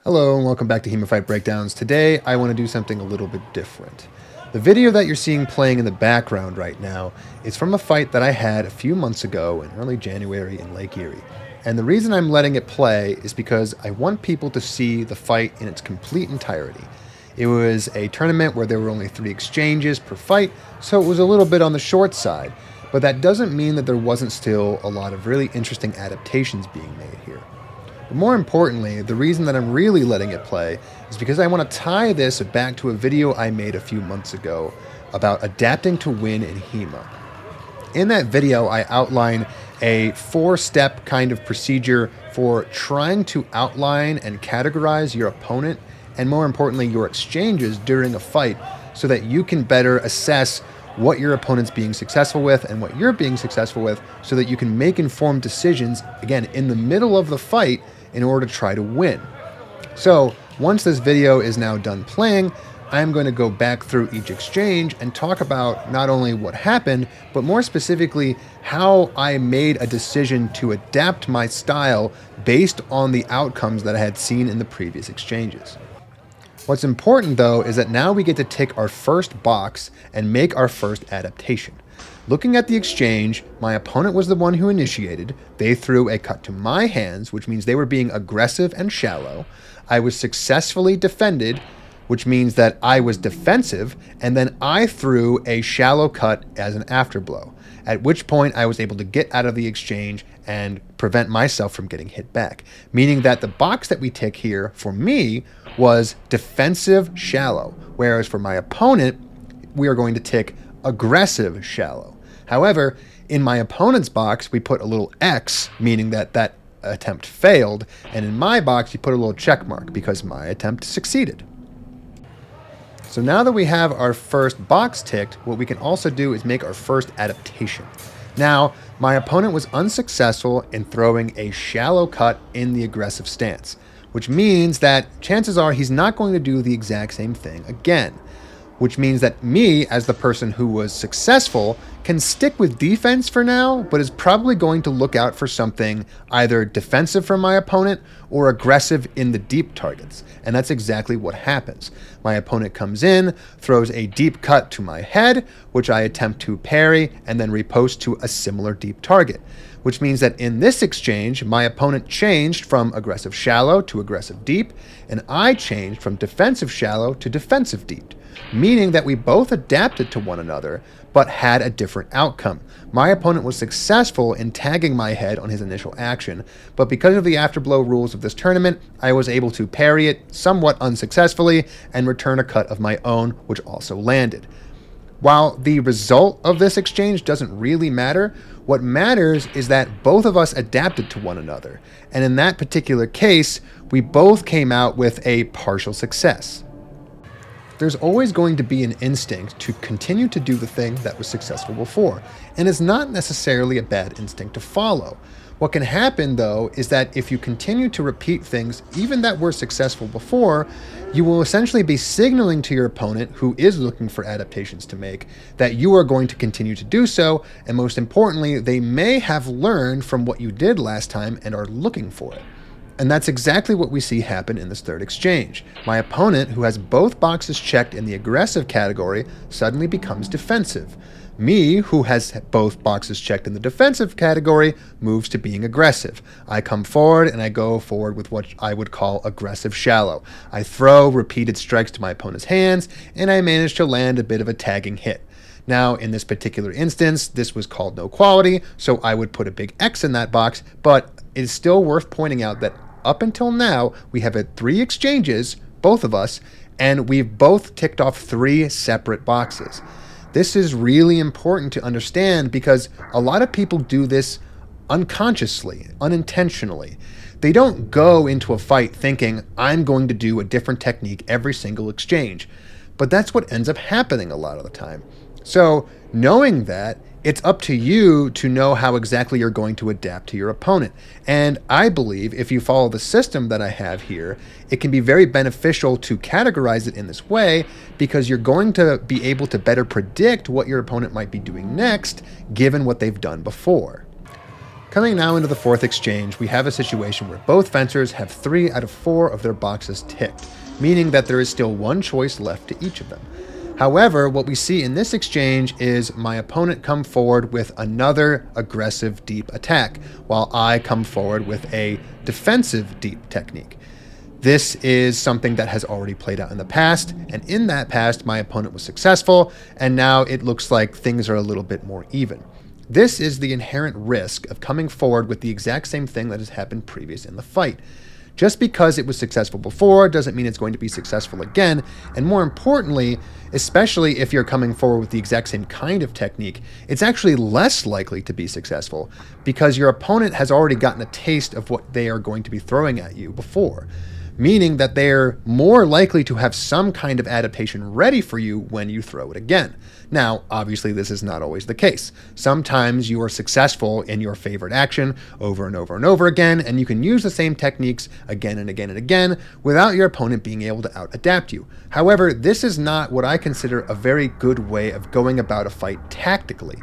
Hello and welcome back to HEMAFightBreakdowns. Today I want to do something a little bit different. The video that you're seeing playing in the background right now is from a fight that I had a few months ago in early January in Lake Erie. And the reason I'm letting it play is because I want people to see the fight in its complete entirety. It was a tournament where there were only 3 exchanges per fight, so it was a little bit on the short side. But that doesn't mean that there wasn't still a lot of really interesting adaptations being made here. But more importantly, the reason that I'm really letting it play is because I want to tie this back to a video I made a few months ago about adapting to win in HEMA. In that video, I outline a 4-step kind of procedure for trying to outline and categorize your opponent, and more importantly, your exchanges during a fight, so that you can better assess what your opponent's being successful with and what you're being successful with, so that you can make informed decisions, again, in the middle of the fight in order to try to win. So once this video is now done playing, I'm going to go back through each exchange and talk about not only what happened, but more specifically how I made a decision to adapt my style based on the outcomes that I had seen in the previous exchanges. What's important though is that now we get to tick our first box and make our first adaptation. Looking at the exchange, my opponent was the one who initiated. They threw a cut to my hands, which means they were being aggressive and shallow. I was successfully defended, which means that I was defensive, and then I threw a shallow cut as an afterblow, at which point I was able to get out of the exchange and prevent myself from getting hit back, meaning that the box that we tick here for me was defensive shallow, whereas for my opponent, we are going to tick aggressive shallow. However, in my opponent's box, we put a little X, meaning that that attempt failed, and in my box, you put a little check mark because my attempt succeeded. So now that we have our first box ticked, what we can also do is make our first adaptation. Now, my opponent was unsuccessful in throwing a shallow cut in the aggressive stance, which means that chances are he's not going to do the exact same thing again. Which means that me, as the person who was successful, can stick with defense for now, but is probably going to look out for something either defensive from my opponent or aggressive in the deep targets. And that's exactly what happens. My opponent comes in, throws a deep cut to my head, which I attempt to parry and then repost to a similar deep target. Which means that in this exchange, my opponent changed from aggressive shallow to aggressive deep, and I changed from defensive shallow to defensive deep, meaning that we both adapted to one another, but had a different outcome. My opponent was successful in tagging my head on his initial action, but because of the afterblow rules of this tournament, I was able to parry it somewhat unsuccessfully and return a cut of my own, which also landed. While the result of this exchange doesn't really matter, what matters is that both of us adapted to one another, and in that particular case, we both came out with a partial success. There's always going to be an instinct to continue to do the thing that was successful before, and it's not necessarily a bad instinct to follow. What can happen, though, is that if you continue to repeat things, even that were successful before, you will essentially be signaling to your opponent, who is looking for adaptations to make, that you are going to continue to do so, and most importantly, they may have learned from what you did last time and are looking for it. And that's exactly what we see happen in this third exchange. My opponent, who has both boxes checked in the aggressive category, suddenly becomes defensive. Me, who has both boxes checked in the defensive category, moves to being aggressive. I come forward and I go forward with what I would call aggressive shallow. I throw repeated strikes to my opponent's hands, and I manage to land a bit of a tagging hit. Now, in this particular instance, this was called no quality, so I would put a big X in that box, but it is still worth pointing out that up until now, we have had 3 exchanges, both of us, and we've both ticked off 3 separate boxes. This is really important to understand because a lot of people do this unconsciously, unintentionally. They don't go into a fight thinking, I'm going to do a different technique every single exchange. But that's what ends up happening a lot of the time. So knowing that, it's up to you to know how exactly you're going to adapt to your opponent. And I believe if you follow the system that I have here, it can be very beneficial to categorize it in this way because you're going to be able to better predict what your opponent might be doing next, given what they've done before. Coming now into the fourth exchange, we have a situation where both fencers have 3 out of 4 of their boxes ticked, meaning that there is still one choice left to each of them. However, what we see in this exchange is my opponent come forward with another aggressive deep attack, while I come forward with a defensive deep technique. This is something that has already played out in the past, and in that past, my opponent was successful, and now it looks like things are a little bit more even. This is the inherent risk of coming forward with the exact same thing that has happened previous in the fight. Just because it was successful before doesn't mean it's going to be successful again, and more importantly, especially if you're coming forward with the exact same kind of technique, it's actually less likely to be successful because your opponent has already gotten a taste of what they are going to be throwing at you before, meaning that they're more likely to have some kind of adaptation ready for you when you throw it again. Now, obviously, this is not always the case. Sometimes you are successful in your favorite action over and over and over again, and you can use the same techniques again and again and again without your opponent being able to out-adapt you. However, this is not what I consider a very good way of going about a fight tactically.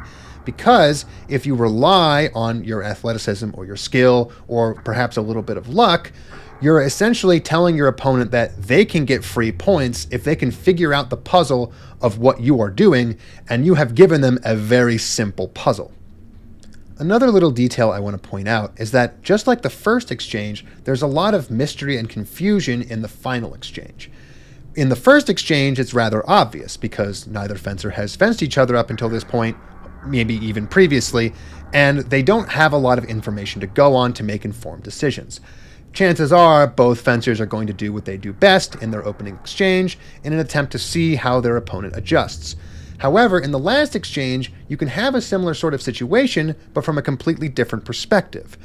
Because if you rely on your athleticism or your skill or perhaps a little bit of luck, you're essentially telling your opponent that they can get free points if they can figure out the puzzle of what you are doing, and you have given them a very simple puzzle. Another little detail I want to point out is that just like the first exchange, there's a lot of mystery and confusion in the final exchange. In the first exchange, it's rather obvious because neither fencer has fenced each other up until this point, maybe even previously, and they don't have a lot of information to go on to make informed decisions. Chances are both fencers are going to do what they do best in their opening exchange in an attempt to see how their opponent adjusts. However, in the last exchange, you can have a similar sort of situation, but from a completely different perspective.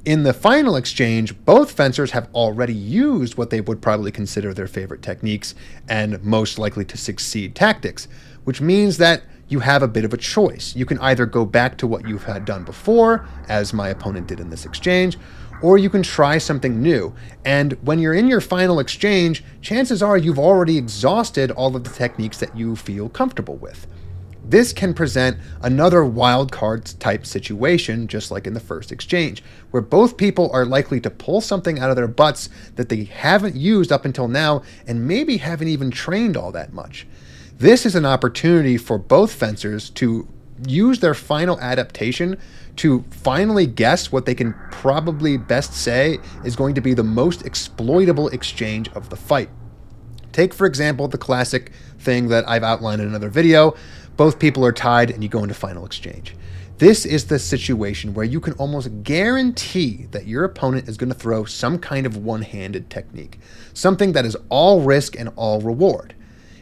In the final exchange, both fencers have already used what they would probably consider their favorite techniques and most likely to succeed tactics, which means that you have a bit of a choice. You can either go back to what you've had done before, as my opponent did in this exchange, or you can try something new. And when you're in your final exchange, chances are you've already exhausted all of the techniques that you feel comfortable with. This can present another wild card type situation, just like in the first exchange, where both people are likely to pull something out of their butts that they haven't used up until now and maybe haven't even trained all that much. This is an opportunity for both fencers to use their final adaptation to finally guess what they can probably best say is going to be the most exploitable exchange of the fight. Take, for example, the classic thing that I've outlined in another video. Both people are tied and you go into final exchange. This is the situation where you can almost guarantee that your opponent is going to throw some kind of one-handed technique, something that is all risk and all reward.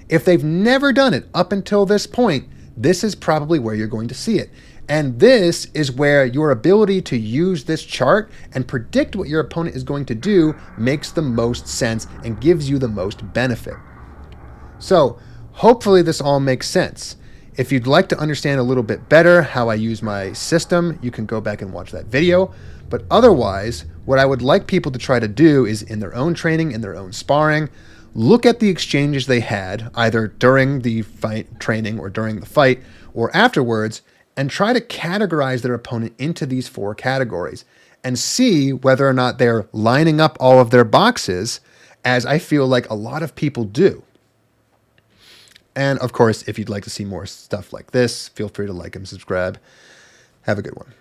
If they've never done it up until this point, this is probably where you're going to see it. And this is where your ability to use this chart and predict what your opponent is going to do makes the most sense and gives you the most benefit. So hopefully this all makes sense. If you'd like to understand a little bit better how I use my system, you can go back and watch that video. But otherwise, what I would like people to try to do is in their own training, in their own sparring, look at the exchanges they had either during the fight training or during the fight or afterwards, and try to categorize their opponent into these 4 categories and see whether or not they're lining up all of their boxes, as I feel like a lot of people do. And of course, if you'd like to see more stuff like this, feel free to like and subscribe. Have a good one.